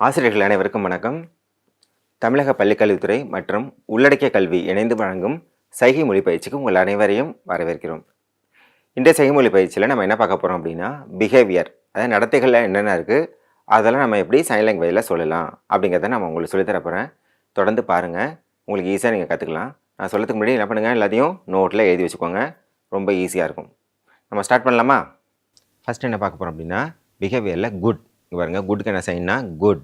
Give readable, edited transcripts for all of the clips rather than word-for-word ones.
ஆசிரியர்கள் அனைவருக்கும் வணக்கம். தமிழக பள்ளிக்கல்வித்துறை மற்றும் உள்ளடக்கிய கல்வி இணைந்து வழங்கும் சைகை மொழி பயிற்சிக்கு உங்கள் அனைவரையும் வரவேற்கிறோம். இன்றைய சைகை மொழி பயிற்சியில் நம்ம என்ன பார்க்க போகிறோம் அப்படின்னா, பிஹேவியர், அதாவது நடத்தைகளில் என்னென்ன இருக்குது, அதெல்லாம் நம்ம எப்படி சைன் லாங்குவேஜில் சொல்லலாம் அப்படிங்கிறத நம்ம உங்களுக்கு சொல்லித்தர போகிறேன். தொடர்ந்து பாருங்கள், உங்களுக்கு ஈஸியாக நீங்கள் கற்றுக்கலாம். நான் சொல்லத்துக்கு முன்னாடி என்ன பண்ணுங்கள், எல்லாத்தையும் நோட்டில் எழுதி வச்சுக்கோங்க, ரொம்ப ஈஸியாக இருக்கும். நம்ம ஸ்டார்ட் பண்ணலாமா? ஃபஸ்ட்டு என்ன பார்க்க போகிறோம் அப்படின்னா, பிஹேவியரில் குட். இங்கே பாருங்கள், குட்டுக்கு என்ன சைன்னா குட்.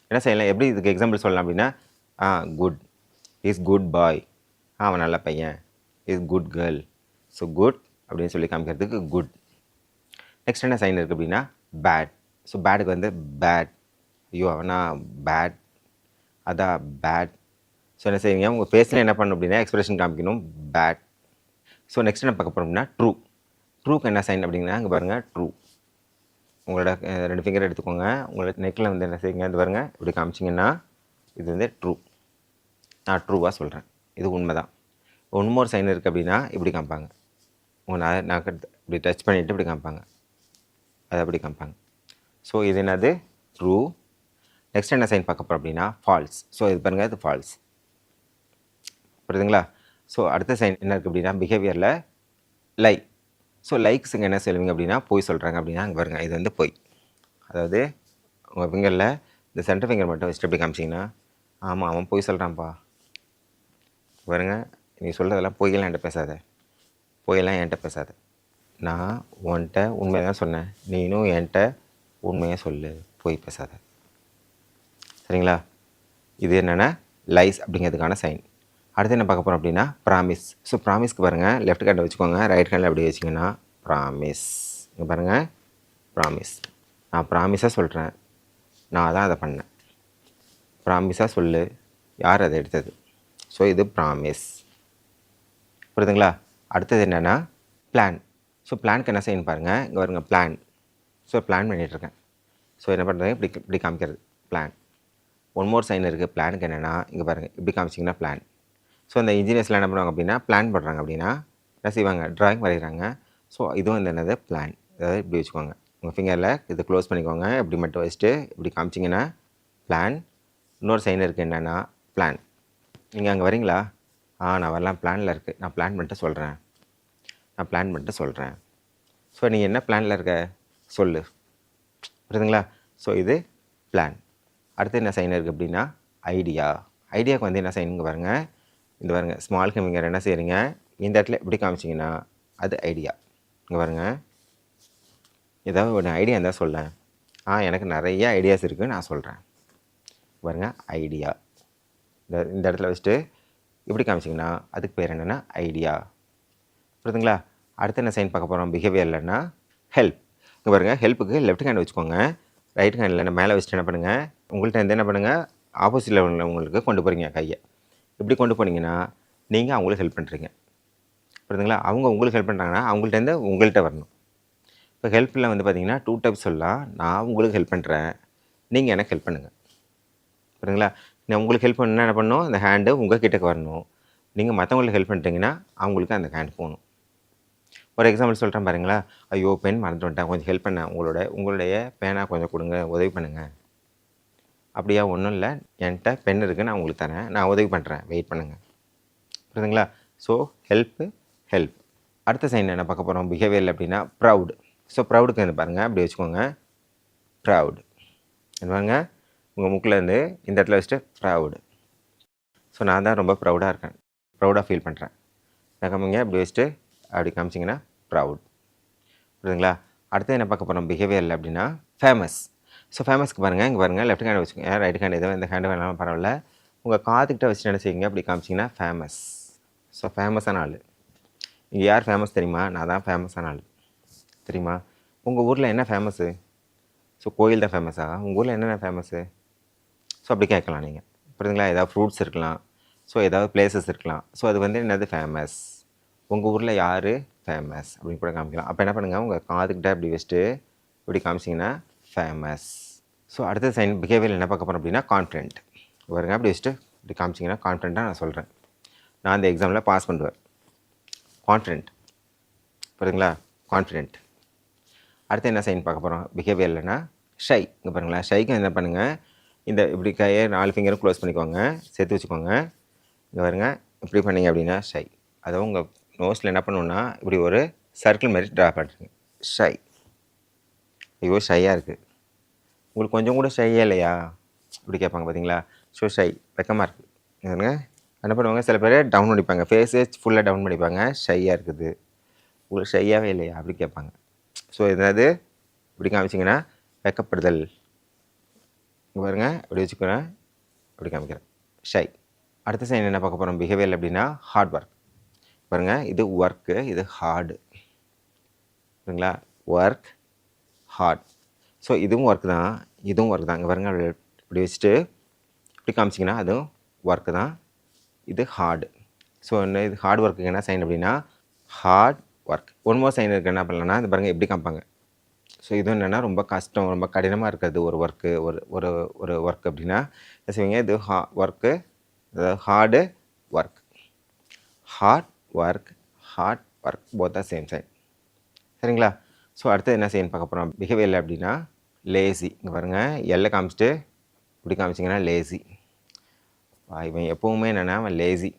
என்ன செய்யலாம், எப்படி இதுக்கு எக்ஸாம்பிள் சொல்லலாம் அப்படின்னா, குட் இஸ் குட் பாய், அவன் நல்ல பையன். Is good girl. So good அப்படின்னு சொல்லி காமிக்கிறதுக்கு குட். நெக்ஸ்ட் என்ன சைன் இருக்குது அப்படின்னா பேட். ஸோ பேடுக்கு வந்து பேட், ஐயோ அவனா பேட், அதான் பேட். ஸோ என்ன செய்வீங்க, உங்கள் ஃபேஸில் என்ன பண்ணணும் அப்படின்னா எக்ஸ்பிரஷன் காமிக்கணும், பேட். ஸோ நெக்ஸ்ட் என்ன பார்க்க போகிறோம் அப்படின்னா ட்ரூ. ட்ரூக்கு என்ன சைன் அப்படின்னா இங்கே பாருங்கள், ட்ரூ. உங்களோட 2 ஃபிங்கர் எடுத்துக்கோங்க, உங்களோட நெக்கில் வந்து என்ன செய்யுங்க, இது பாருங்க இப்படி காமிச்சிங்கன்னா இது வந்து ட்ரூ. நான் ட்ரூவாக சொல்கிறேன், இது உண்மை தான். ஒன்மோர் சைன் இருக்குது அப்படின்னா இப்படி காமிப்பாங்க, உங்கள் நான் இப்படி டச் பண்ணிவிட்டு இப்படி காமிப்பாங்க, அதை அப்படி காமிப்பாங்க. ஸோ இது என்னது, ட்ரூ. நெக்ஸ்ட் என்ன சைன் பார்க்க போகிறோம் அப்படின்னா ஃபால்ஸ். ஸோ இது பாருங்கள், இது ஃபால்ஸ். புரியுதுங்களா? ஸோ அடுத்த சைன் என்ன இருக்குது அப்படின்னா பிஹேவியரில் லை. ஸோ லைக்ஸுங்க என்ன சொல்லுவீங்க அப்படின்னா பொய் சொல்கிறாங்க அப்படின்னா அங்கே பாருங்க, இது வந்து பொய். அதாவது உங்கள் ஃபிங்கரில் இந்த சென்டர் ஃபிங்கர் மட்டும் வச்சுட்டு எப்படி காமிச்சிங்கன்னா, ஆமாம் அவன் பொய் சொல்கிறான்ப்பா. பாருங்க, நீ சொல்கிறதெல்லாம் பொய்யெல்லாம் என்கிட்ட பேசாத, பொய்யெல்லாம் என்கிட்ட பேசாத. நான் உன்கிட்ட உண்மையை தான் சொன்னேன், நீனும் என்கிட்ட உண்மையாக சொல்லு, பொய் பேசாத. சரிங்களா? இது என்னென்னா லைஸ் அப்படிங்கிறதுக்கான சைன். அடுத்து என்ன பார்க்க போகிறோம் அப்படின்னா ப்ராமிஸ். ஸோ ப்ராமிஸ்க்கு பாருங்கள், லெஃப்ட் ஹேண்டில் வச்சுக்கோங்க, ரைட் ஹேண்டில் அப்படி வச்சிங்கன்னா ப்ராமிஸ். இங்கே பாருங்கள், ப்ராமிஸ். நான் ப்ராமிஸாக சொல்கிறேன், நான் தான் அதை பண்ணேன். ப்ராமிஸாக சொல்லு, யார் அதை எடுத்தது. ஸோ இது ப்ராமிஸ். புரியுதுங்களா? அடுத்தது என்னென்னா பிளான். ஸோ பிளானுக்கு என்ன செய்யணும் பாருங்கள், இங்கே பாருங்கள் பிளான். ஸோ பிளான் பண்ணிகிட்ருக்கேன். ஸோ என்ன பண்ணுறது, இப்படி இப்படி காமிக்கிறது பிளான். ஒன் மோர் சைன் இருக்குது பிளானுக்கு. என்னென்னா இங்கே பாருங்கள், இப்படி காமிச்சிங்கன்னா பிளான். ஸோ அந்த இன்ஜினியர்ஸ்லாம் என்ன பண்ணுவாங்க அப்படின்னா பிளான் பண்ணுறாங்க அப்படின்னா என்ன செய்வாங்க, ட்ராயிங் வரைகிறாங்க. ஸோ இதுவும் இந்த என்னது பிளான். அதாவது இப்படி வச்சுக்கோங்க, உங்கள் ஃபிங்கரில் இது க்ளோஸ் பண்ணிக்கோங்க, இப்படி மட்டும் வச்சுட்டு இப்படி காமிச்சிங்கன்னா பிளான். இன்னொரு சைன் இருக்குது என்னென்னா பிளான். நீங்கள் அங்கே வரீங்களா, நான் வரலாம், பிளானில் இருக்குது, நான் பிளான் பண்ணிட்டு சொல்கிறேன், நான் பிளான் பண்ணிட்டு சொல்கிறேன். ஸோ நீங்கள் என்ன பிளானில் இருக்க சொல்லு. புரியுதுங்களா? ஸோ இது பிளான். அடுத்து என்ன சைன் இருக்குது அப்படின்னா ஐடியா. ஐடியாவுக்கு வந்து என்ன சைனுங்க பாருங்கள், இந்த பாருங்கள் ஸ்மால் ஃபிங்கர் என்ன செய்கிறீங்க, இந்த இடத்துல எப்படி காமிச்சிங்கன்னா அது ஐடியா. இங்கே பாருங்கள், ஏதாவது ஒரு ஐடியா இருந்தால் சொல்ல. எனக்கு நிறைய ஐடியாஸ் இருக்குது, நான் சொல்கிறேன். பாருங்கள் ஐடியா. இந்த இடத்துல வச்சுட்டு இப்படி காமிச்சிங்கன்னா அதுக்கு பேர் என்னென்னா ஐடியா. புரியுதுங்களா? அடுத்து என்ன சைன் பார்க்க போகிறோம் பிஹேவியர்லன்னா ஹெல்ப். இங்கே பாருங்கள், ஹெல்ப்புக்கு லெஃப்ட் ஹேண்ட் வச்சுக்கோங்க, ரைட் ஹேண்டில் மேலே வச்சுட்டு என்ன பண்ணுங்கள், உங்கள்கிட்ட இருந்து என்ன பண்ணுங்கள், ஆப்போசிட்டில் உள்ளவங்களுக்கு கொண்டு போகிறீங்க கையை. இப்படி கொண்டு போனீங்கன்னா நீங்கள் அவங்களுக்கு ஹெல்ப் பண்ணுறீங்க. புரியுதுங்களா? அவங்க உங்களுக்கு ஹெல்ப் பண்ணுறாங்கன்னா அவங்கள்ட்டேருந்து உங்கள்கிட்ட வரணும். இப்போ ஹெல்ப்பில் வந்து பார்த்தீங்கன்னா 2 டைப்ஸ் சொல்லலாம். நான் உங்களுக்கு ஹெல்ப் பண்ணுறேன், நீங்கள் எனக்கு ஹெல்ப் பண்ணுங்கள். புரியுதுங்களா? நான் உங்களுக்கு ஹெல்ப் பண்ணால் என்ன பண்ணணும், அந்த ஹேண்டு உங்கள் கிட்டக்கு வரணும். நீங்கள் மற்றவங்களுக்கு ஹெல்ப் பண்ணுறீங்கன்னா அவங்களுக்கு அந்த ஹேண்ட் போகணும். ஒரு எக்ஸாம்பிள் சொல்கிறேன் பாருங்களா, ஐயோ பென் மறந்துட்டு வந்துட்டேன், கொஞ்சம் ஹெல்ப் பண்ணேன், உங்களுடைய பேனா கொஞ்சம் கொடுங்க, உதவி பண்ணுங்கள். அப்படியா, ஒன்றும் இல்லை, என்கிட்ட பென் இருக்குது, நான் உங்களுக்கு தரேன், நான் உதவி பண்ணுறேன், வெயிட் பண்ணுங்கள். புரியுதுங்களா? So help help. அடுத்த சைன் என்ன பார்க்க போகிறோம் பிஹேவியரில் அப்படின்னா ப்ரவுட். ஸோ ப்ரவுடுக்கு வந்து பாருங்கள், அப்படி வச்சுக்கோங்க, ப்ரவுட். பாருங்க, உங்கள் மூக்கிலேருந்து இந்த இடத்துல வச்சுட்டு ப்ரவுடு. ஸோ நான் தான் ரொம்ப ப்ரௌடாக இருக்கேன், ப்ரௌடாக ஃபீல் பண்ணுறேன். காமிங்க, அப்படி வச்சுட்டு அப்படி காமிச்சிங்கன்னா ப்ரவுட். புரியுதுங்களா? அடுத்து என்ன பார்க்க போகிறோம் பிஹேவியரில் அப்படின்னா ஃபேமஸ். ஸோ ஃபேமஸ்க்கு பாருங்கள், இங்கே பாருங்கள், லெஃப்ட் ஹேண்ட் வச்சுக்கோங்க, ரைட் ஹேண்ட் எதுவும் இந்த ஹேண்டு வேணாலும் பரவாயில்ல, உங்கள் காதுக்கிட்ட வச்சுட்டு என்ன செய்யுங்க, அப்படி காமிச்சிங்கன்னா ஃபேமஸ். ஸோ ஃபேமஸான ஆள். இங்கே யார் ஃபேமஸ் தெரியுமா, நான் தான் ஃபேமஸான ஆள். தெரியுமா? உங்கள் ஊரில் என்ன ஃபேமஸ்ஸு? ஸோ கோயில் தான் ஃபேமஸா? உங்கள் ஊரில் என்னென்ன ஃபேமஸ்ஸு? ஸோ அப்படி கேட்கலாம் நீங்கள். புரியுதுங்களா? ஏதாவது ஃப்ரூட்ஸ் இருக்கலாம், ஸோ ஏதாவது பிளேசஸ் இருக்கலாம். ஸோ அது வந்து என்னது ஃபேமஸ், உங்கள் ஊரில் யார் ஃபேமஸ் அப்படின்னு கூட காமிக்கலாம். அப்போ என்ன பண்ணுங்கள், உங்கள் காதுக்கிட்ட இப்படி வச்சுட்டு இப்படி காமிச்சிங்கன்னா ஃபேமஸ். ஸோ அடுத்த சைன் பிஹேவியர் என்ன பார்க்க போகிறோம் அப்படின்னா கான்ஃபிடென்ட். பாருங்க, அப்படி வச்சுட்டு இப்படி காமிச்சிங்கன்னா கான்ஃபிடென்ட்டாக நான் சொல்கிறேன், நான் அந்த எக்ஸாமில் பாஸ் பண்ணுவேன். கான்ஃபிடென்ட். புரியுதுங்களா? கான்ஃபிடென்ட். அடுத்து என்ன சைன் பார்க்க போகிறோம் பிஹேவியர்லன்னா ஷை இங்கே பாருங்களேன். ஷைக்கு என்ன பண்ணுங்கள், இந்த இப்படி கையை 4 ஃபிங்கரும் க்ளோஸ் பண்ணிக்கோங்க, சேர்த்து வச்சுக்கோங்க. இங்கே பாருங்க, இப்படி பண்ணீங்க அப்படின்னா ஷை. அதுவும் உங்கள் நோஸில் என்ன பண்ணணுன்னா இப்படி ஒரு சர்க்கிள் மாதிரி ட்ரா பண்ணுறீங்க. ஷை. ஐயோ ஷையாக இருக்குது, உங்களுக்கு கொஞ்சம் கூட ஷையே இல்லையா இப்படி கேட்பாங்க பார்த்தீங்களா. ஸோ ஷை வெக்கமாக இருக்குது. பாருங்க என்ன பண்ணுவாங்க, சில பேர் டவுன் பண்ணிப்பாங்க, ஃபேஸே ஃபுல்லாக டவுன் பண்ணிப்பாங்க. ஷையாக இருக்குது, உங்களுக்கு ஷையாகவே இல்லையா அப்படி கேட்பாங்க. ஸோ எதாவது இப்படி காமிச்சிங்கன்னா வெக்கப்படுதல். இங்கே பாருங்க இப்படி வச்சுக்கிறேன், இப்படி காமிக்கிறேன் ஷை. அடுத்த சைன் என்ன பார்க்க போகிறோம் பிஹேவியர் அப்படின்னா ஹார்ட் ஒர்க். பாருங்கள் இது ஒர்க்கு, இது ஹார்டு. சரிங்களா, ஒர்க் ஹார்ட். ஸோ இதுவும் ஒர்க் தான், இதுவும் ஒர்க் தான். இங்கே பாருங்க இப்படி வச்சுட்டு இப்படி காமிச்சிங்கன்னா அதுவும் ஒர்க்கு தான், இது ஹார்டு. ஸோ என்ன இது ஹார்ட் ஒர்க்குக்கு என்ன சைன் அப்படின்னா hard work. One more sign இருக்குது, என்ன பண்ணலான்னா இது பாருங்கள் எப்படி காமிப்பாங்க. ஸோ இது என்னென்னா ரொம்ப கஷ்டம், ரொம்ப கடினமாக இருக்கிறது ஒரு ஒர்க்கு, ஒரு ஒரு ஒரு ஒர்க் அப்படின்னா என்ன செய்வீங்க, இது ஒர்க்கு, அதாவது hard work. Hard work, hard work both are same sign. சரிங்களா. ஸோ அடுத்து என்ன செய்யணும் பார்க்க போகிறோம் பிஹேவியரில் அப்படின்னா லேசி. இங்கே பாருங்கள் எல்லை காமிச்சிட்டு இப்படி காமிச்சிங்கன்னா லேசி. இவன் எப்போவுமே என்னென்னா அவன் லேசி,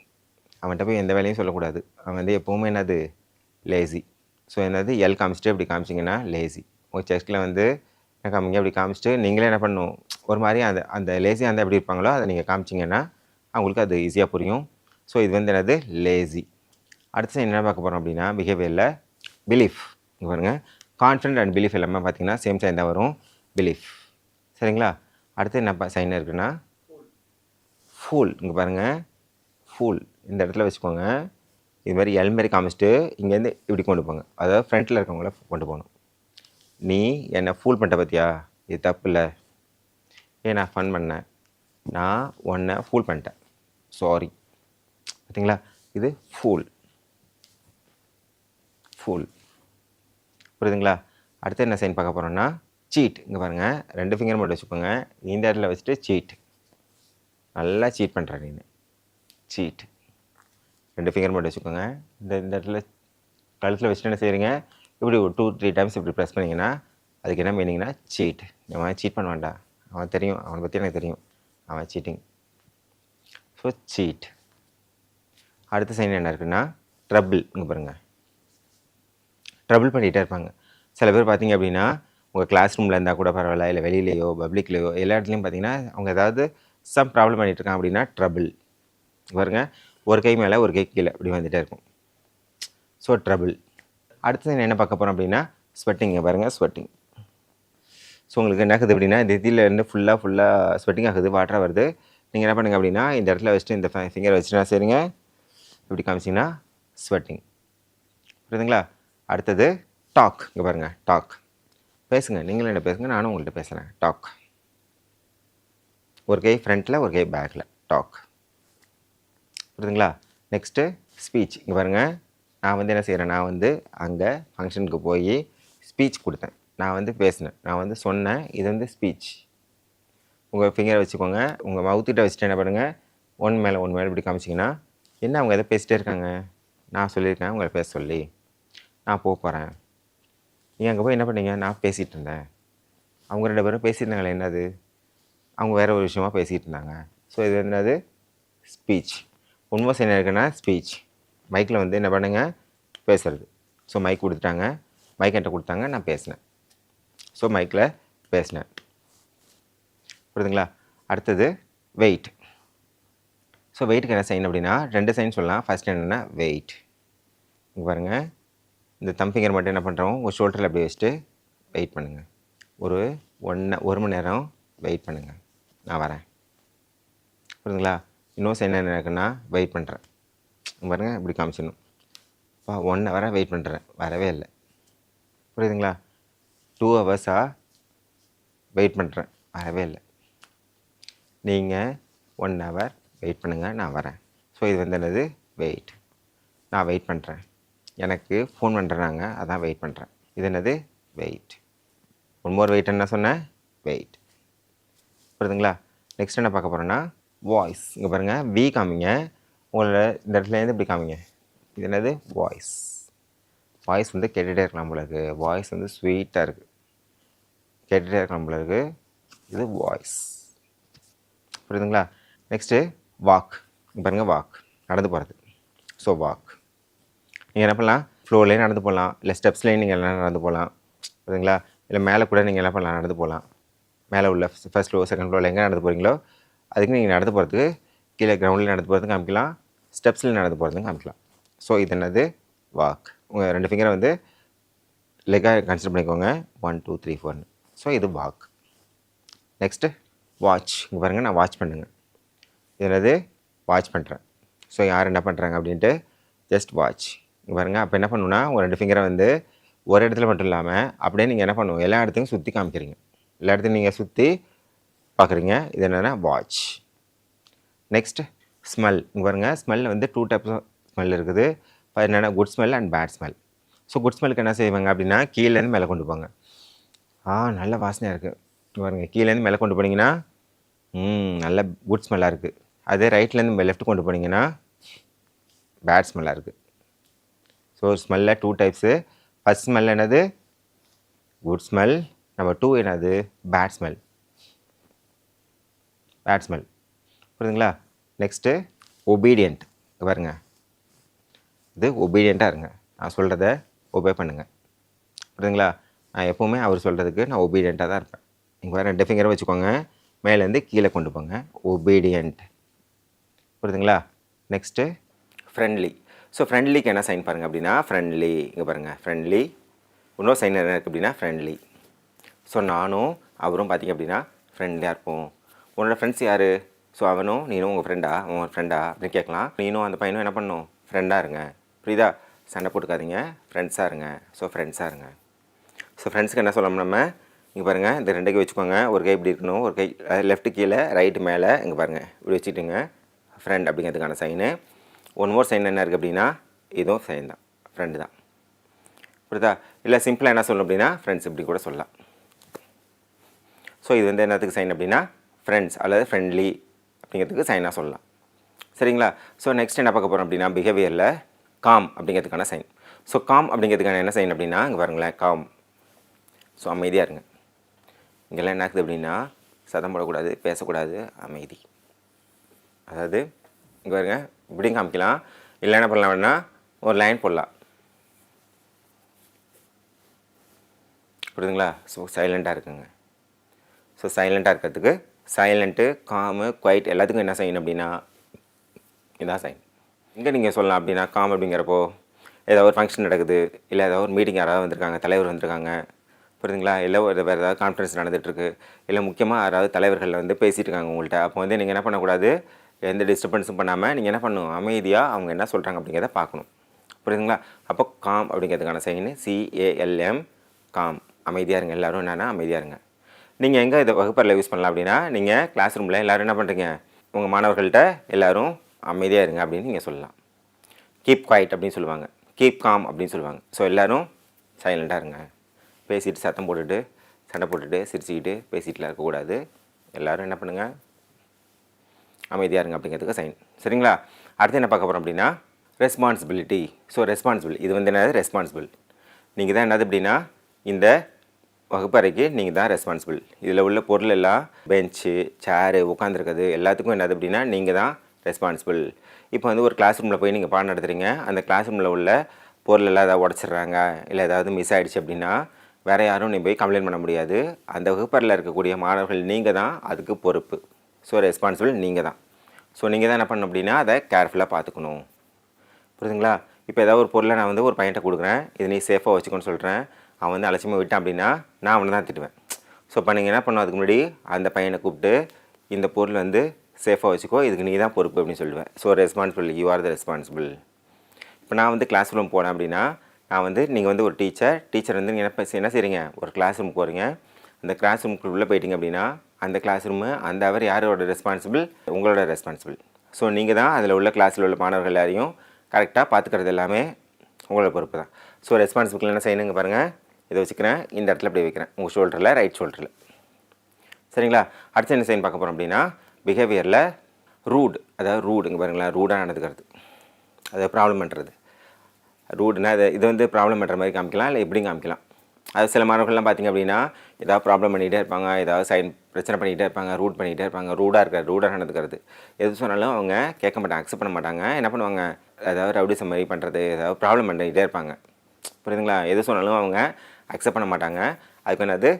அவன்கிட்ட போய் எந்த வேலையும் சொல்லக்கூடாது, அவன் வந்து எப்போவுமே என்னது லேசி. ஸோ என்னது எல் காமிச்சிட்டு இப்படி காமிச்சிங்கன்னா லேசி. உங்கள் செஸ்ட்டில் வந்து என்ன காமிங்க அப்படி காமிச்சிட்டு நீங்களே என்ன பண்ணணும், ஒரு மாதிரி அந்த அந்த லேசியாக இருந்தால் எப்படி இருப்பாங்களோ அதை நீங்கள் காமிச்சிங்கன்னா அவங்களுக்கு அது ஈஸியாக புரியும். ஸோ இது வந்து என்னது லேசி. அடுத்து என்ன பார்க்க போகிறோம் அப்படின்னா பிஹேவியரில் பிலீஃப். இங்கே பாருங்கள் கான்ஃபிடென்ட் அண்ட் பிலீஃப் எல்லாமே பார்த்தீங்கன்னா சேம் சைன் தான் வரும், பிலீஃப். சரிங்களா. அடுத்து என்ன சைன் இருக்குன்னா ஃபூல். இங்கே பாருங்கள் ஃபூல் இந்த இடத்துல வச்சுக்கோங்க. இது மாதிரி எல் மாரி காமிச்சிட்டு இங்கேருந்து இப்படி கொண்டு போங்க, அதாவது ஃப்ரண்ட்டில் இருக்கவங்கள கொண்டு போகணும். நீ என்னை ஃபூல் பண்ணிட்ட பார்த்தியா, இது தப்பு இல்லை, ஏன் நான் ஃபன் பண்ணேன், நான் உன்னை ஃபூல் பண்ணிட்டேன், சாரி. பார்த்தீங்களா, இது ஃபூல், ஃபூல். புரியுதுங்களா. அடுத்து என்ன சைன் பார்க்க போகிறோன்னா சீட். இங்கே பாருங்கள் 2 ஃபிங்கர் மட்டும் வச்சுக்கோங்க, இந்த இடத்துல வச்சுட்டு சீட். நல்லா சீட் பண்ணுற நீ, சீட். 2 ஃபிங்கர் மட்டும் வச்சுக்கோங்க, இந்த இடத்துல கழுத்தில் வச்சுட்டு என்ன செய்கிறீங்க, இப்படி ஒரு 2-3 டைம்ஸ் இப்படி ப்ரெஸ் பண்ணிங்கன்னா அதுக்கு என்ன மீனிங்னா சீட். அவன் சீட் பண்ண வேண்டாம், அவன் தெரியும், அவனை பற்றி எனக்கு தெரியும், அவன் சீட்டிங். So cheat. அடுத்த சைன் என்ன இருக்குன்னா ட்ரபிள். இங்கே பாருங்கள் ட்ரபிள் பண்ணிகிட்டே இருப்பாங்க. சில பேர் பார்த்தீங்க அப்படின்னா உங்கள் கிளாஸ் ரூமில் இருந்தால் கூட பரவாயில்ல, இல்லை வெளியிலையோ பப்ளிக்லையோ எல்லா இடத்துலையும் பார்த்தீங்கன்னா அவங்க ஏதாவது சம் ப்ராப்ளம் பண்ணிகிட்டு இருக்காங்க அப்படின்னா ட்ரபிள். பாருங்க ஒரு கை மேலே ஒரு கை கீழே இப்படி வந்துகிட்டே இருக்கும். So trouble. அடுத்தது என்ன பார்க்க போகிறோம் அப்படின்னா ஸ்வெட்டிங். பாருங்கள் ஸ்வெட்டிங். ஸோ உங்களுக்கு என்ன ஆகுது அப்படின்னா இந்த இதிலேருந்து ஃபுல்லாக ஸ்வெட்டிங் ஆகுது, வாட்டராக வருது. நீங்கள் என்ன பண்ணுங்கள் அப்படின்னா இந்த இடத்துல வச்சுட்டு இந்த ஃபிங்கர் வச்சுட்டு சரிங்க இப்படி காமிச்சிங்கன்னா ஸ்வெட்டிங். புரியுதுங்களா. அடுத்தது டாக். இங்கே பாருங்கள் டாக். பேசுங்க, நீங்களும் என்ன பேசுங்க, நானும் உங்கள்கிட்ட பேசுகிறேன். டாக். ஒரு கை ஃப்ரண்ட்டில் ஒரு கை பேக்கில், டாக். புரியுதுங்களா. Next speech. இங்கே பாருங்கள் நான் வந்து என்ன செய்கிறேன், நான் வந்து அங்கே ஃபங்க்ஷனுக்கு போய் ஸ்பீச் கொடுத்தேன், நான் வந்து பேசினேன், நான் வந்து சொன்னேன், இது வந்து ஸ்பீச். உங்கள் ஃபிங்கரை வச்சுக்கோங்க, உங்கள் மவுத்திட்ட வச்சுட்டு என்ன பண்ணுங்கள் ஒன் மேலே இப்படி காமிச்சிங்கன்னா என்ன அவங்க எதை பேசிகிட்டே இருக்காங்க, நான் சொல்லியிருக்கேன் உங்களை பேச சொல்லி, நான் போகிறேன். நீங்கள் அங்கே போய் என்ன பண்ணீங்க, நான் பேசிகிட்டு இருந்தேன், அவங்க 2 பேரும் பேசியிருந்தாங்களே என்னது, அவங்க வேறு ஒரு விஷயமா பேசிகிட்டு இருந்தாங்க. ஸோ இது என்னது ஸ்பீச். உண்மை என்ன இருக்குன்னா ஸ்பீச். மைக்கில் வந்து என்ன பண்ணுங்க பேசுகிறது. ஸோ மைக் கொடுத்துட்டாங்க, மைக் என்கிட்ட கொடுத்தாங்க, நான் பேசினேன். ஸோ மைக்கில் பேசினேன். புரியுதுங்களா. அடுத்தது வெயிட். ஸோ வெயிட்டுக்கு என்ன சைன் அப்படின்னா 2 சைன் சொல்லலாம். ஃபஸ்ட் என்னென்னா வெயிட். இங்கே பாருங்கள் இந்த தம்பிங்கர் மட்டும் என்ன பண்ணுறோம் ஒரு ஷோல்டரில் அப்படி வச்சுட்டு வெயிட் பண்ணுங்கள். ஒரு 1 மணி நேரம் வெயிட் பண்ணுங்கள், நான் வரேன். புரியுதுங்களா. இன்னும் சைன் என்ன இருக்குன்னா வெயிட் பண்ணுறேன். பாருங்கள் இப்படி காமிச்சிடணும். 1 ஹவராக வெயிட் பண்ணுறேன், வரவே இல்லை. புரியுதுங்களா. 2 ஹவர்ஸாக வெயிட் பண்ணுறேன், வரவே இல்லை. நீங்கள் 1 ஹவர் வெயிட் பண்ணுங்கள், நான் வரேன். ஸோ இது வந்து என்னது வெயிட். நான் வெயிட் பண்ணுறேன், எனக்கு ஃபோன் பண்ணுறாங்க, அதான் வெயிட் பண்ணுறேன். இது என்னது வெயிட். ஒன் மோர் வெயிட் என்ன சொன்னேன் வெயிட். புரியுதுங்களா. நெக்ஸ்ட் என்ன பார்க்க போகிறோன்னா வாய்ஸ். இங்கே பாருங்கள் வி காமிங்க, உங்களோட இந்த இடத்துலேருந்து இப்படி காமிங்க, இது என்னது வாய்ஸ். வாய்ஸ் வந்து கேட்டுகிட்டே இருக்கலாம் உங்களுக்கு, வாய்ஸ் வந்து ஸ்வீட்டாக இருக்குது, கேட்டுகிட்டே இருக்க நம்மளுக்கு இது வாய்ஸ். புரியுதுங்களா? Next walk. பாருங்கள் வாக், நடந்து போகிறது. So walk. நீங்கள் என்ன பண்ணலாம், ஃப்ளோர்லேயே நடந்து போகலாம், இல்லை ஸ்டெப்ஸ்லேயும் நீங்கள் எல்லாம் நடந்து போகலாம். புரியுதுங்களா? இல்லை மேலே கூட நீங்கள் என்ன பண்ணலாம், நடந்து போகலாம். மேலே உள்ள ஃபர்ஸ்ட் ஃப்ளோர் செகண்ட் ஃப்ளோரில் எங்கே நடந்து போகிறீங்களோ அதுக்கு நீங்கள் நடந்து போகிறதுக்கு, கீழே கிரவுண்டில் நடந்து போகிறதுக்கு காமிக்கலாம், ஸ்டெப்ஸில் நடந்து போகிறதுக்கு காமிக்கலாம். ஸோ இது என்னது, வாக். உங்கள் 2 ஃபிங்கரை வந்து லெக்காக கன்சிடர் பண்ணிக்கோங்க. 1 2 3 4. ஸோ இது வாக். Next watch. இங்கே பாருங்கள், நான் வாட்ச் பண்ணுங்க. இது என்னது, வாட்ச் பண்ணுறேன். ஸோ யார் என்ன பண்ணுறாங்க அப்படின்ட்டு ஜஸ்ட் வாட்ச். இங்கே பாருங்கள், அப்போ என்ன பண்ணுன்னா ஒரு 2 ஃபிங்கரை வந்து ஒரு இடத்துல மட்டும் இல்லாமல் அப்படியே நீங்கள் என்ன பண்ணுவோம், எல்லா இடத்தையும் சுற்றி காமிக்கிறீங்க. எல்லா இடத்தையும் நீங்கள் சுற்றி பார்க்குறீங்க. இது என்னென்னா வாட்ச். Next smell. இங்கே பாருங்கள், ஸ்மெல்லில் வந்து 2 டைப்ஸ் ஆஃப் ஸ்மெல் இருக்குது. என்னென்னா good smell and bad smell. So good ஸ்மெல்லுக்கு என்ன செய்வாங்க அப்படின்னா, கீழேருந்து மேலே கொண்டு போங்க. நல்ல வாசனையாக இருக்குது. பாருங்கள், கீழேருந்து மேலே கொண்டு போனீங்கன்னா நல்ல குட் ஸ்மெல்லாக இருக்குது. அதே ரைட்லேருந்து லெஃப்ட் கொண்டு போனீங்கன்னா பேட் ஸ்மெல்லாக இருக்குது. ஸோ ஸ்மெல்லில் 2 டைப்ஸு. ஃபஸ்ட் ஸ்மெல் என்னது, குட் ஸ்மெல். நம்பர் 2 என்னது, பேட் ஸ்மெல். Bad smell. புரியுதுங்களா? Next obedient. பாருங்க, இது ஒபீடியண்ட்டாக இருங்க. நான் சொல்கிறத ஒபே பண்ணுங்கள். புரியுதுங்களா? நான் எப்போவுமே அவர் சொல்கிறதுக்கு நான் ஒபீடியண்ட்டாக தான் இருப்பேன். இங்கே வேறு 2 ஃபிங்கரை வச்சுக்கோங்க, மேலேருந்து கீழே கொண்டு போங்க. ஒபீடியண்ட். புரியுதுங்களா? Next friendly. ஸோ ஃப்ரெண்ட்லிக்கு என்ன சைன் பாருங்கள் அப்படின்னா, ஃப்ரெண்ட்லி. இங்கே பாருங்கள், ஃப்ரெண்ட்லி. இன்னொரு சைன் என்ன இருக்குது அப்படின்னா, ஃப்ரெண்ட்லி. ஸோ நானும் அவரும் பார்த்திங்க அப்படின்னா ஃப்ரெண்ட்லியாக இருப்போம். உன்னோட ஃப்ரெண்ட்ஸ் யார்? ஸோ அவனும் நீனும் உங்கள் ஃப்ரெண்டா அப்படின்னு கேட்கலாம். நீனும் அந்த பையனும் என்ன பண்ணணும், ஃப்ரெண்டாக இருங்க. புரியுதா? சண்டை போட்டுக்காதீங்க, ஃப்ரெண்ட்ஸாக இருங்க. ஸோ ஃப்ரெண்ட்ஸாக இருங்க. ஸோ ஃப்ரெண்ட்ஸுக்கு என்ன சொல்லணும் நம்ம, இங்கே பாருங்கள், இந்த 2 கை வச்சுக்கோங்க. ஒரு கை இப்படி இருக்கணும், ஒரு கை லெஃப்ட்டு கீழே, ரைட்டு மேலே. இங்கே பாருங்கள், இப்படி வச்சுட்டுங்க, ஃப்ரெண்ட் அப்படிங்கிறதுக்கான சைனு. ஒன் மோர் சைன் என்ன இருக்குது அப்படின்னா, இதுவும் சைன் தான், ஃப்ரெண்டு தான். புரியுதா? இல்லை சிம்பிளாக என்ன சொல்லணும் அப்படின்னா, ஃப்ரெண்ட்ஸ் இப்படி கூட சொல்லலாம். ஸோ இது வந்து என்னத்துக்கு சைன் அப்படின்னா, ஃப்ரெண்ட்ஸ் அல்லது ஃப்ரெண்ட்லி அப்படிங்கிறதுக்கு சைனாக சொல்லலாம். சரிங்களா? ஸோ நெக்ஸ்ட் என்ன பார்க்க போகிறோம் அப்படின்னா, பிஹேவியரில் காம் அப்படிங்கிறதுக்கான சைன். ஸோ காம் அப்படிங்கிறதுக்கான என்ன சைன் அப்படின்னா, இங்கே பாருங்களேன், காம். ஸோ அமைதியாக இருங்க. இங்கெல்லாம் என்ன இருக்குது அப்படின்னா, சத்தம் போடக்கூடாது, பேசக்கூடாது, அமைதி. அதாவது இங்கே பாருங்க, இப்படியும் காமிக்கலாம். இல்லை என்ன பண்ணலாம் அப்படின்னா, ஒரு லைன் போடலாம். புரியுதுங்களா? ஸோ சைலண்ட்டாக இருக்குங்க. ஸோ சைலண்ட்டாக இருக்கிறதுக்கு சைலண்ட்டு, காமு, குவைட் எல்லாத்துக்கும் என்ன சைன் அப்படின்னா, இதான் சைன். இங்கே நீங்கள் சொல்லலாம் அப்படின்னா, காம் அப்படிங்கிறப்போ ஏதாவது ஒரு ஃபங்க்ஷன் நடக்குது, இல்லை ஏதாவது ஒரு மீட்டிங் யாராவது வந்திருக்காங்க, தலைவர் வந்திருக்காங்க. புரியுதுங்களா? இல்லை வேறு ஏதாவது கான்ஃபரன்ஸ் நடந்துகிட்ருக்கு, இல்லை முக்கியமாக யாராவது தலைவர்கள் வந்து பேசிகிட்டு இருக்காங்க உங்கள்கிட்ட. அப்போ வந்து நீங்கள் என்ன பண்ணக்கூடாது, எந்த டிஸ்டர்பன்ஸும் பண்ணாமல் நீங்கள் என்ன பண்ணணும், அமைதியாக அவங்க என்ன சொல்கிறாங்க அப்படிங்கிறத பார்க்கணும். புரியுதுங்களா? அப்போ காம் அப்படிங்கிறதுக்கான சைனு CALM, காம். அமைதியாக இருங்க. எல்லோரும் என்னென்னா அமைதியாக இருங்க. நீங்கள் எங்கே இதை வகுப்பறையில் யூஸ் பண்ணலாம் அப்படின்னா, நீங்கள் கிளாஸ் ரூமில் எல்லோரும் என்ன பண்ணுறீங்க, உங்கள் மாணவர்கள்ட்ட எல்லோரும் அமைதியாக இருங்க அப்படின்னு நீங்கள் சொல்லலாம். கீப் குவைட் அப்படின்னு சொல்லுவாங்க, கீப் காம் அப்படின்னு சொல்லுவாங்க. ஸோ எல்லோரும் சைலண்ட்டாக இருங்க. பேசிட்டு சத்தம் போட்டுட்டு, சண்டை போட்டுட்டு, சிரிச்சுக்கிட்டு பேசிகிட்டுலாம் இருக்கக்கூடாது. எல்லோரும் என்ன பண்ணுங்கள், அமைதியாக இருங்க அப்படிங்கிறதுக்கு சைன். சரிங்களா? அடுத்து என்ன பார்க்க போகிறோம் அப்படின்னா, ரெஸ்பான்சிபிலிட்டி. ஸோ ரெஸ்பான்சிபிள், இது வந்து என்னது, ரெஸ்பான்சிபிள். நீங்கள் தான் என்னது அப்படின்னா, இந்த வகுப்பறைக்கு நீங்கள் தான் ரெஸ்பான்சிபிள். இதில் உள்ள பொருள் எல்லாம், பெஞ்சு, சேரு, உட்காந்துருக்குது எல்லாத்துக்கும் என்னது அப்படின்னா நீங்கள் தான் ரெஸ்பான்சிபிள். இப்போ வந்து ஒரு கிளாஸ் ரூமில் போய் நீங்கள் பாடம் நடத்துகிறீங்க. அந்த கிளாஸ் ரூமில் உள்ள பொருள் எல்லாம் ஏதாவது உடச்சிட்றாங்க, இல்லை ஏதாவது மிஸ் ஆகிடுச்சு அப்படின்னா வேறு யாரும் நீ போய் கம்ப்ளைண்ட் பண்ண முடியாது. அந்த வகுப்பறையில் இருக்கக்கூடிய மாணவர்கள் நீங்கள் தான் அதுக்கு பொறுப்பு. ஸோ ரெஸ்பான்சிபிள் நீங்கள் தான். ஸோ நீங்கள் தான் என்ன பண்ணணும் அப்படின்னா, அதை கேர்ஃபுல்லாக பார்த்துக்கணும். புரியுதுங்களா? இப்போ ஏதாவது ஒரு பொருளை நான் வந்து ஒரு பையன்கிட்ட கொடுக்குறேன், இது நீ சேஃபாக வச்சுக்கோன்னு சொல்கிறேன். அவன் வந்து அலட்சியமாக விட்டான் அப்படின்னா நான் அவனை தான் திட்டுவேன். ஸோ இப்போ நீங்கள் என்ன பண்ணணும், அதுக்கு முன்னாடி அந்த பையனை கூப்பிட்டு இந்த பொருள் வந்து சேஃபாக வச்சுக்கோ, இதுக்கு நீ தான் பொறுப்பு அப்படின்னு சொல்லுவேன். So responsible, you are the responsible. இப்போ நான் வந்து கிளாஸ் ரூம் போனேன் அப்படின்னா, நான் வந்து நீங்கள் வந்து ஒரு டீச்சர் வந்து நீங்கள் என்ன செய்கிறீங்க, ஒரு கிளாஸ் ரூம் போகிறீங்க. அந்த கிளாஸ் ரூமுக்குள்ளே போயிட்டீங்க அப்படின்னா, அந்த கிளாஸ் ரூமு அந்த அவர் யாரோட ரெஸ்பான்சிபிள், உங்களோட ரெஸ்பான்சிபிள். ஸோ நீங்கள் தான் அதில் உள்ள கிளாஸில் உள்ள மாணவர்கள் எல்லாரையும் கரெக்டாக பார்த்துக்கிறது எல்லாமே உங்களோட பொறுப்பு தான். ஸோ ரெஸ்பான்சிபிள் என்ன செய்யணுங்க பாருங்கள், இதை வச்சுக்கிறேன், இந்த இடத்துல இப்படி வைக்கிறேன், உங்கள் ஷோல்டரில், ரைட் ஷோல்டரில். சரிங்களா? அடுத்து என்ன சைன் பார்க்க போகிறோம் அப்படின்னா, பிஹேவியரில் ரூட். அதாவது ரூடுங்க பாருங்களேன், ரூடாக நடந்துக்கிறது, அதை ப்ராப்ளம் பண்ணுறது. ரூடுனா இது வந்து ப்ராப்ளம் பண்ணுற மாதிரி காமிக்கலாம், இல்லை எப்படியும் காமிக்கலாம். அது சில மாணவர்கள்லாம் பார்த்திங்க அப்படின்னா ஏதாவது ப்ராப்ளம் பண்ணிகிட்டே இருப்பாங்க, ஏதாவது சைன் பிரச்சனை பண்ணிகிட்டே இருப்பாங்க, ரூட் பண்ணிகிட்டே இருப்பாங்க, ரூடாக நடந்துக்கிறது. எது சொன்னாலும் அவங்க கேட்க மாட்டாங்க, அக்செப்ட் பண்ண மாட்டாங்க. என்ன பண்ணுவாங்க, ஏதாவது ரவுடிசம் மாதிரி பண்ணுறது, ஏதாவது ப்ராப்ளம் பண்ணிகிட்டே இருப்பாங்க. புரியுதுங்களா? எது சொன்னாலும் அவங்க அக்செப்ட் பண்ண மாட்டாங்க. அதுக்கு என்னது,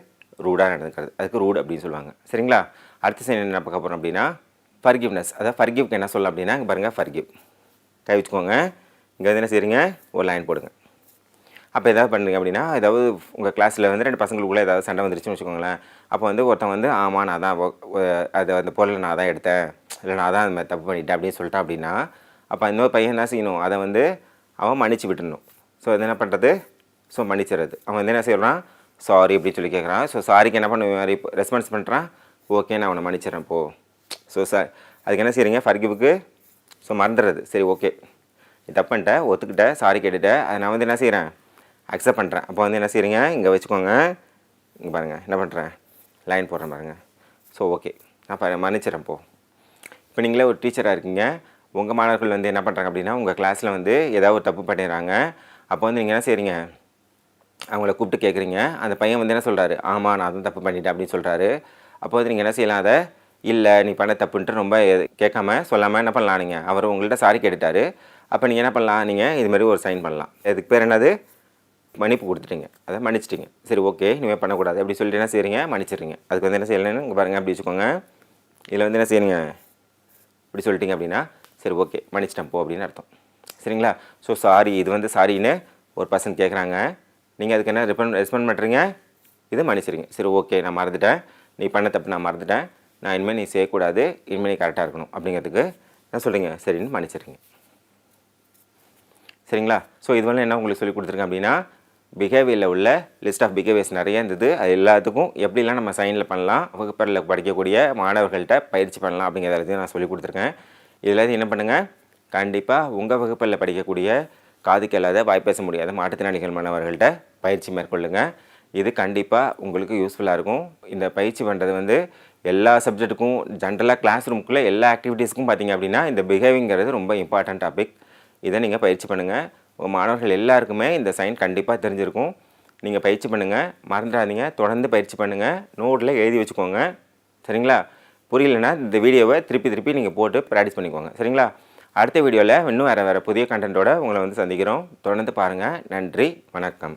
ரூடாக நடந்துக்கிறது. அதுக்கு ரூட் அப்படின்னு சொல்லுவாங்க. சரிங்களா? அடுத்த சைன் என்ன பார்க்க போகிறோம் அப்படின்னா ஃபர்கிவ்னஸ். அதாவது ஃபர்கிவ்க்கு என்ன சொல்லலாம் அப்படின்னா, இங்கே பாருங்கள், ஃபர்கிவ் கை வச்சுக்கோங்க. இங்கே வந்து என்ன செய்கிறீங்க, ஒரு லைன் போடுங்க. அப்போ எதாவது பண்ணுங்க அப்படின்னா, ஏதாவது உங்கள் கிளாஸில் வந்து 2 பசங்களுக்குள்ளே ஏதாவது சண்டை வந்துருச்சுன்னு வச்சுக்கோங்களேன். அப்போ வந்து ஒருத்தன் வந்து ஆமாம் நான் தான் அது அந்த பொருளை நான் தான் எடுத்தேன், இல்லை நான் தான் அந்த மாதிரி தப்பு பண்ணிட்டேன் அப்படின்னு சொல்லிட்டான் அப்படின்னா, அப்போ இன்னொரு பையன் என்ன செய்யணும், அதை வந்து அவன் மன்னிச்சு விட்டுடணும். ஸோ அது என்ன பண்ணுறது, ஸோ மன்னிச்சிடுறது. அவன் வந்து என்ன செய்கிறான், சாரி அப்படின்னு சொல்லி கேட்குறான். ஸோ சாரிக்கு என்ன பண்ண ரெஸ்பான்ஸ் பண்ணுறான், ஓகே நான் அவனை மன்னிச்சிடறேன் போ. ஸோ சார் அதுக்கு என்ன செய்கிறீங்க, ஃபர்கிவுக்கு ஸோ மறந்துடுறது. சரி ஓகே நீ தப்பு பண்ணிட்டேன், ஒத்துக்கிட்டேன், சாரி கேட்டுட்டேன், அதை நான் வந்து என்ன செய்கிறேன், அக்செப்ட் பண்ணுறேன். அப்போ வந்து என்ன செய்கிறீங்க, இங்கே வச்சுக்கோங்க. இங்கே பாருங்கள் என்ன பண்ணுறேன், லைன் போடுறேன் பாருங்கள். ஸோ ஓகே நான் மன்னிச்சிடறேன் போ. இப்போ நீங்களே ஒரு டீச்சராக இருக்கீங்க, உங்கள் மாணவர்கள் வந்து என்ன பண்ணுறாங்க அப்படின்னா, உங்கள் கிளாஸில் வந்து ஏதாவது ஒரு தப்பு பண்ணிடுறாங்க. அப்போ வந்து நீங்கள் என்ன செய்கிறீங்க, அவங்கள கூப்பிட்டு கேட்குறீங்க. அந்த பையன் வந்து என்ன சொல்கிறாரு, ஆமாம் நான் அதுவும் தப்பு பண்ணிட்டேன் அப்படின்னு சொல்கிறாரு. அப்போ வந்து நீங்கள் என்ன செய்யலாம், அதை இல்லை நீ பண்ண தப்புன்ட்டு ரொம்ப கேட்காம சொல்லாமல் என்ன பண்ணலாம், நீங்கள் அவர் உங்கள்கிட்ட சாரி கேட்டுட்டாரு. அப்போ நீங்கள் என்ன பண்ணலாம், நீங்கள் இதுமாதிரி ஒரு சைன் பண்ணலாம். இதுக்கு பேர் என்னது, மன்னிப்பு கொடுத்துட்டீங்க, அதை மன்னிச்சிட்டிங்க. சரி ஓகே இனிமேல் பண்ணக்கூடாது அப்படி சொல்லிட்டு என்ன செய்கிறீங்க, மன்னிச்சிடுறீங்க. அதுக்கு வந்து என்ன செய்யலைன்னு இங்கே பாருங்கள் அப்படி வச்சுக்கோங்க. இதில் வந்து என்ன செய்யுங்க, இப்படி சொல்லிட்டீங்க அப்படின்னா சரி ஓகே மன்னிச்சிட்டேன் போ அப்படின்னு அர்த்தம். சரிங்களா? ஸோ சாரி, இது வந்து சாரின்னு ஒரு பர்சன் கேட்குறாங்க, நீங்கள் அதுக்கு என்ன ரெஸ்பாண்ட் பண்ணுறீங்க, இது மன்னிச்சிடுங்க. சரி ஓகே நான் மறந்துட்டேன், நீ பண்ண தப்பு நான் மறந்துட்டேன், நான் இனிமேல் நீ செய்யக்கூடாது, இனிமேல் நீ கரெக்டாக இருக்கணும் அப்படிங்கிறதுக்கு என்ன சொல்கிறீங்க, சரின்னு மன்னிச்சிடுங்க. சரிங்களா? ஸோ இது வந்து என்ன உங்களுக்கு சொல்லி கொடுத்துருக்கேன் அப்படின்னா, பிஹேவியரில் உள்ள லிஸ்ட் ஆஃப் பிஹேவியர்ஸ் நிறைய இருந்தது. அது எல்லாத்துக்கும் எப்படிலாம் நம்ம சைனில் பண்ணலாம், வகுப்பறையில் படிக்கக்கூடிய மாணவர்கள்ட்ட பயிற்சி பண்ணலாம் அப்படிங்கிறத எல்லாத்தையும் நான் சொல்லி கொடுத்துருக்கேன். இதில் என்ன பண்ணுங்கள், கண்டிப்பாக உங்கள் வகுப்பறையில் படிக்கக்கூடிய காது கேளாத வாய் பேச முடியாத மாற்றுத்திறனாளிகள் மாணவர்கள்ட்ட பயிற்சி மேற்கொள்ளுங்கள். இது கண்டிப்பாக உங்களுக்கு யூஸ்ஃபுல்லாக இருக்கும். இந்த பயிற்சி பண்ணுறது வந்து எல்லா சப்ஜெக்ட்டுக்கும், ஜென்ரலாக கிளாஸ் ரூமுக்குள்ளே எல்லா ஆக்டிவிட்டீஸ்க்கும் பார்த்திங்க அப்படின்னா இந்த பிஹேவிங்கிறது ரொம்ப இம்பார்ட்டன்ட் டாபிக். இதை நீங்கள் பயிற்சி பண்ணுங்கள். உங்கள் மாணவர்கள் எல்லாருக்குமே இந்த சைன் கண்டிப்பாக தெரிஞ்சிருக்கும். நீங்கள் பயிற்சி பண்ணுங்கள், மறந்துடாதீங்க, தொடர்ந்து பயிற்சி பண்ணுங்கள், நோட்டில் எழுதி வச்சுக்கோங்க. சரிங்களா? புரியலைன்னா இந்த வீடியோவை திருப்பி நீங்கள் போட்டு ப்ராக்டிஸ் பண்ணிக்கோங்க. சரிங்களா? அடுத்த வீடியோவில் இன்னும் வேறு புதிய கண்டென்ட்டோட உங்களை வந்து சந்திக்கிறோம். தொடர்ந்து பாருங்கள். நன்றி, வணக்கம்.